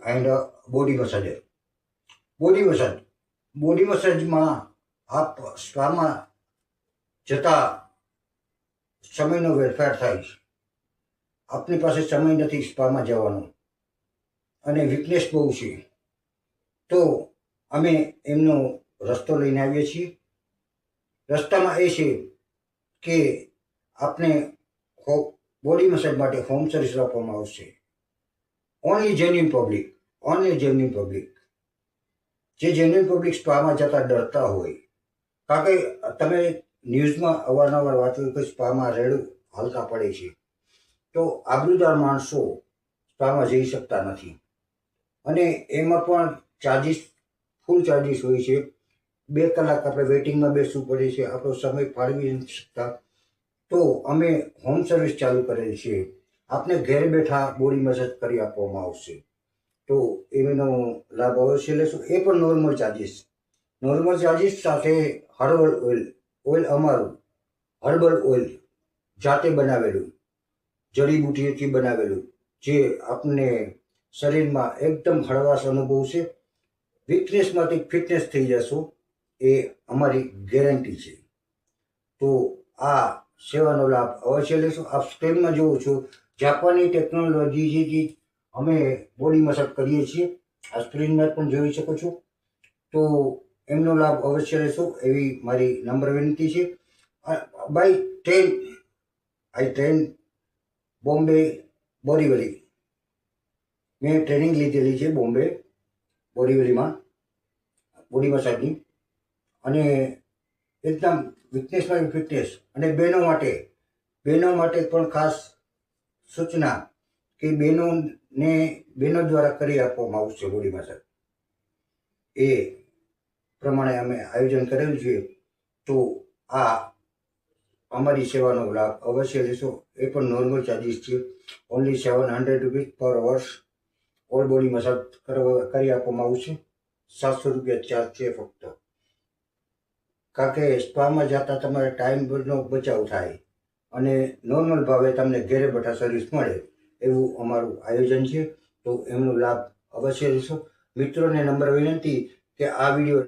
and a body massager. Body મસાજમાં આપ સ્પામાં જતા સમયનો વેરફાર થાય છે. આપની પાસે સમય નથી સ્પામાં જવાનો અને વીકનેસ બહુ છે, તો અમે એમનો રસ્તો લઈને આવીએ છીએ. રસ્તામાં એ છે કે આપને બોડી મસાજ માટે હોમ સર્વિસ આપવામાં આવશે. Only genuine public. જે જેન્યુઇન પબ્લિક સ્પામાં જતા ડરતા હોય, કારણ કે તમે ન્યૂઝમાં અવારનવાર વાંચ્યું કે સ્પામાં રેડ હાલતા પડે છે, તો આબરૂદાર માણસો સ્પામાં જઈ શકતા નથી. અને એમાં પણ ફૂલ ચાર્જિસ હોય છે. 2 કલાક આપણે વેઇટિંગમાં બેસવું પડે છે, આપણો સમય ફાળવી નથી શકતા. તો અમે હોમ સર્વિસ ચાલુ કરેલી છે. આપને ઘેર બેઠા બોડી મસાજ કરી આપવામાં આવશે. તો એનો લાભ અવશ્ય લેશો. એ પણ નોર્મલ ચાર્જિસ સાથે હર્બલ ઓઇલ અમારું હર્બલ ઓઇલ જાતે બનાવેલું, જડીબુટીઓથી બનાવેલું, જે આપને શરીરમાં એકદમ હળવાશ અનુભવશે. વીકનેસમાંથી ફિટનેસ થઈ જશો, એ અમારી ગેરંટી છે. તો આ સેવાનો લાભ અવશ્ય લેશો. આપ સ્ક્રીનમાં જુઓ છો, જાપાની ટેકનોલોજીથી અમે બોડી મસાજ કરીએ છીએ. આ સ્ક્રીનમાં પણ જોઈ શકો છો. તો એમનો લાભ અવશ્ય લેશો એવી મારી નમ્ર વિનંતી છે. By train Bombay Borivali. મેં ટ્રેનિંગ લીધેલી છે બોમ્બે બોરીવલીમાં બોડી મસાજની. અને એકદમ વીકનેસમાં ફિટનેસ. અને બહેનો માટે પણ ખાસ સૂચના કે બહેનો દ્વારા કરી આપવામાં આવશે બોડી મસાજ. એ પ્રમાણે અમે આયોજન કરેલું છે. તો આ અમારી સેવાનો લાભ અવશ્ય લેશો. એ પણ નોર્મલ ચાર્જિસ છે. ઓનલી 700 રૂપીસ પર અવર્સ. ઓલ બોડી મસાજ કરી આપવામાં આવશે. 700 રૂપિયા ચાર્જ છે ફક્ત. કારણ કે સ્પામાં જતા તમારે ટાઈમનો બચાવ થાય અને નોર્મલ ભાવે તમને ઘેરે બેઠા સર્વિસ મળે, એવું અમારું આયોજન છે. તો એમનો લાભ અવશ્ય લેશો. મિત્રોને નમ્ર વિનંતી કે આ વિડીયો